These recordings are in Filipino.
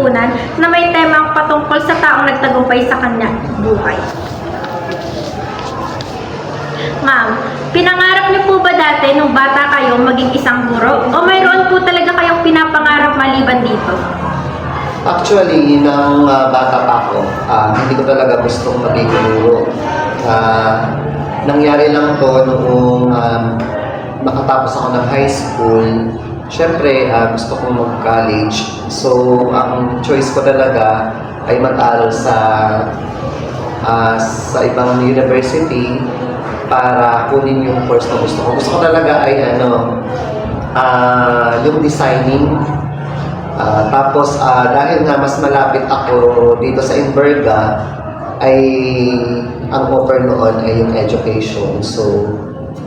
lipunan na may temang patungkol sa taong nagtagumpay sa kanya buhay. Ma'am, pinangarap niyo po ba dati nung bata kayo maging isang guro? O mayroon po talaga kayong pinapangarap maliban dito? Actually, nang bata pa ako, hindi ko talaga gustong maging guro. Nangyari lang to noong nakatapos ako ng high school. Siyempre, gusto kong mag-college. So, ang choice ko talaga ay mag-aral sa ibang university para kunin yung course na gusto ko. Gusto ko talaga ay yung designing. Tapos dahil nga mas malapit ako dito sa Inverga, ay ang offer noon ay yung education. So,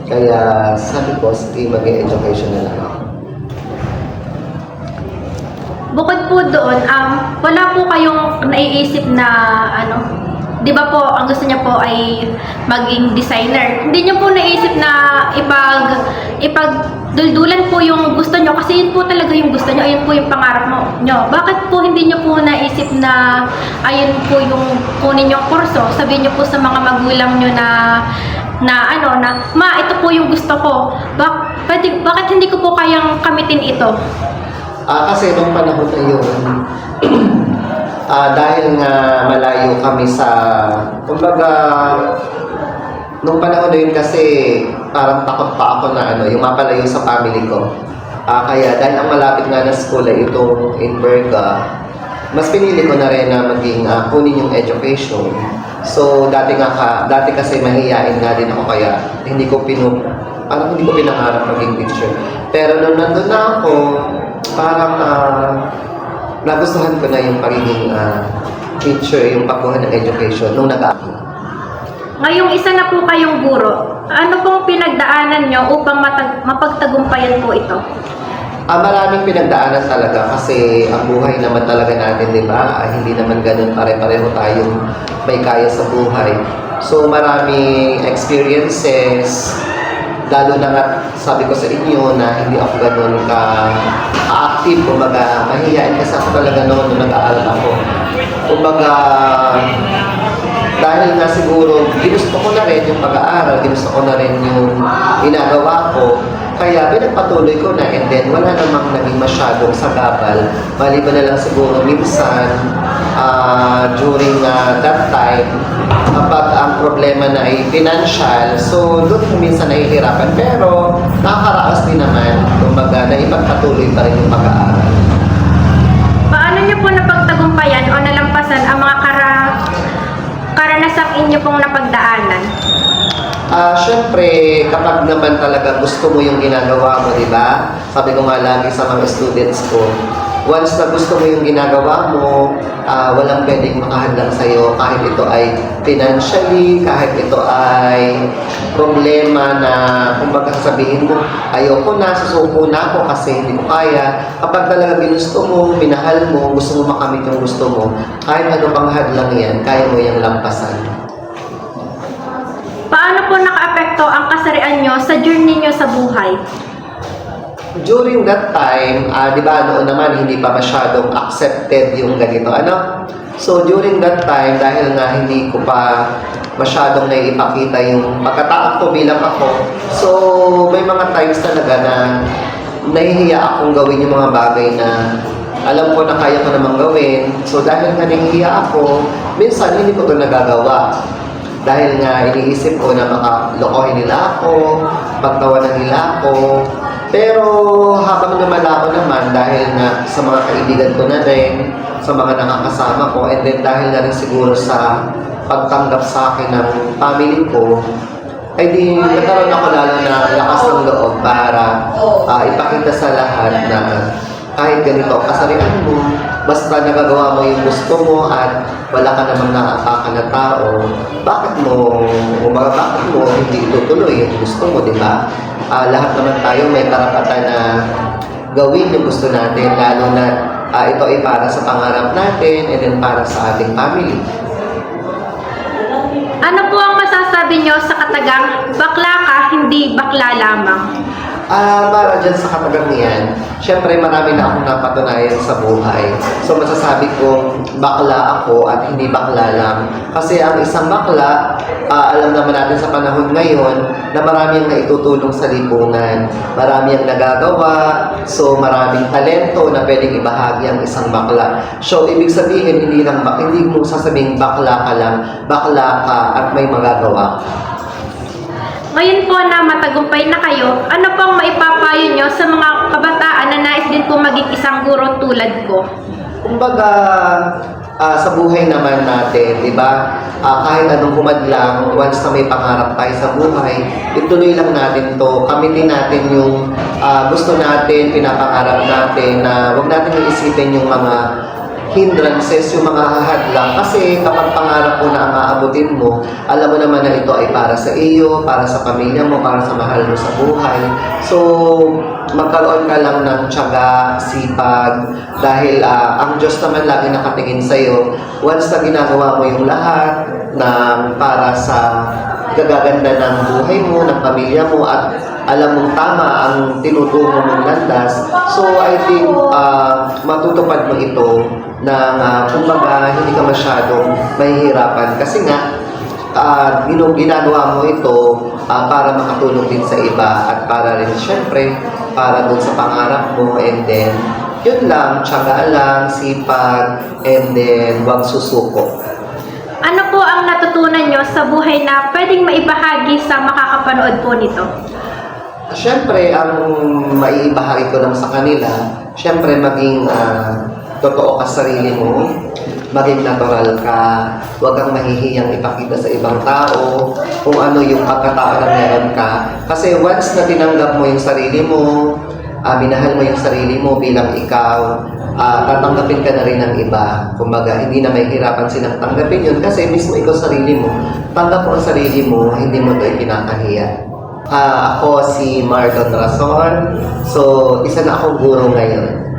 kaya sabi ko, sige, mag-education na lang ako. Bukod po doon, wala po kayong naiisip na di ba po, ang gusto niya po ay maging designer. Hindi niyo po naisip na ipagduldulan po yung gusto niyo kasi yun po talaga yung gusto niyo, ayun po yung pangarap niyo. Bakit po hindi niyo po naisip na ayun po yung kunin yung kurso? Sabihin niyo po sa mga magulang niyo na ma, ito po yung gusto ko. Bakit hindi ko po kayang kamitin ito? Kasi nung panahon na yun, dahil nga malayo kami kumbaga, nung panahon na yun kasi parang takot pa ako na yung mapalayo sa family ko. Kaya dahil ang malapit nga na school ay itong Inverga, mas pinili ko na rin na maging kunin yung education. So dati kasi mahihain nga din ako kaya hindi ko pinangarap maging teacher. Pero nung nandun na ako, parang nagustuhan ko na yung pagiging teacher, yung pagkuha ng education nung nag-aaral. Ngayong isa na po kayong guro, ano pong pinagdaanan nyo upang mapagtagumpayan po ito? Maraming pinagdaanan talaga kasi ang buhay naman talaga natin, di ba? Hindi naman ganun pare-pareho tayong may kaya sa buhay. So maraming experiences, lalo na nga sabi ko sa inyo na hindi ako ganun ka-active, kumbaga mahihain kasi ako talaga noon nung nag-aaral ako. Kumbaga, dahil nga siguro ginusto ko na rin yung pag-aaral, ginusto ko na rin yung ginagawa ko, kaya pinagpatuloy ko na, and then wala namang naging masyadong sagabal, maliban na lang siguro minsan during that time, kapag ang problema na ay financial, so doon minsan nahihirapan, pero nakakaraos din naman, kumbaga na ipagpatuloy pa rin yung pag-aaral. Paano niyo po napagtagumpayan o nalampasan ang mga karanasang inyo pong napagdaanan? Siyempre, kapag naman talaga gusto mo yung ginagawa mo, di ba? Sabi ko nga lagi sa mga students ko, once na gusto mo yung ginagawa mo, walang pwedeng makahadlang sa'yo, kahit ito ay financially, kahit ito ay problema na, kumbaga sabihin mo, ayoko na, susuko na ako kasi hindi ko kaya. Kapag talaga ginusto mo, minahal mo, gusto mo makamit yung gusto mo, kahit ano pang hadlang yan, kaya mo yung lampasan. Paano po naka-apekto ang kasarian nyo sa journey nyo sa buhay? During that time, di ba noon naman hindi pa masyadong accepted yung ganito, So during that time, dahil nga hindi ko pa masyadong naipakita yung pagkatao ko bilang ako, so may mga times talaga na nahihiya akong gawin yung mga bagay na alam ko na kaya ko namang gawin. So dahil nga nahihiya ako, minsan hindi ko ito nagagawa. Dahil nga iniisip ko na makalokohin nila ako, pagtawanan nila ako. Pero habang lumala ko naman, dahil nga sa mga kaibigan ko na rin, sa mga nakakasama ko, and then dahil na rin siguro sa pagtanggap sa akin ng family ko, ay di nagkaroon ako lalo na lakas ng loob para ipakita sa lahat na kahit ganito ang kasarian mo, basta nagagawa mo yung gusto mo at wala ka namang naataka na tao, bakit mo hindi itutuloy yung gusto mo, di ba? Lahat naman tayo may karapatan na gawin yung gusto natin, lalo na ito ay para sa pangarap natin and then para sa ating family. Ano po ang masasabi nyo sa katagang bakla ka, hindi bakla lamang? Para dyan sa katagang yan, syempre marami na akong napatunayan sa buhay. So masasabi kong bakla ako at hindi bakla lang. Kasi ang isang bakla, alam naman natin sa panahon ngayon na marami ang naitutulong sa lipunan. Marami ang nagagawa, so maraming talento na pwedeng ibahagi ang isang bakla. So ibig sabihin, hindi mo sasabing bakla ka lang, bakla ka at may magagawa. Ngayon po na matagumpay na kayo, ano pong maipapayo nyo sa mga kabataan na nais din po maging isang guro tulad ko? Kumbaga, sa buhay naman natin, di ba? Kahit anong humadlang, once na may pangarap tayo sa buhay, ituloy lang natin to. Kamitin natin yung gusto natin, pinapangarap natin, na huwag natin iisipin yung mga hindrances, yung mga hahadlang. Kasi kapag pangarap mo na ang aabutin mo, alam mo naman na ito ay para sa iyo, para sa pamilya mo, para sa mahal mo sa buhay. So, magkaroon ka lang ng tiyaga, sipag, dahil ang Diyos naman lagi nakatingin sa iyo. Once na ginagawa mo yung lahat na para sa gagaganda ng buhay mo, ng pamilya mo, at alam mong tama ang tinutungo mong landas. So, I think matutupad mo ito na kumbaga hindi ka masyadong mahihirapan. Kasi nga, ginagawa mo ito para makatulong din sa iba at para rin syempre para dun sa pangarap mo, and then yun lang, tiyaga lang, sipag, and then huwag susuko. Ano po ang natutunan nyo sa buhay na pwedeng maibahagi sa makakapanood po nito? Siyempre, ang maibahagi ko lang sa kanila, siyempre maging totoo ka sa sarili mo, maging natural ka, huwag kang mahihiyang ipakita sa ibang tao kung ano yung pagkatao na meron ka. Kasi once na tinanggap mo yung sarili mo, minahal mo yung sarili mo bilang ikaw, tatanggapin ka na rin ng iba. Kumbaga, hindi na may hirapan silang tanggapin yun kasi mismo ikaw sarili mo. Tanggap mo ang sarili mo, hindi mo ito ikinakahiya. Ako si Marlon Rason. So, isa na akong guro ngayon.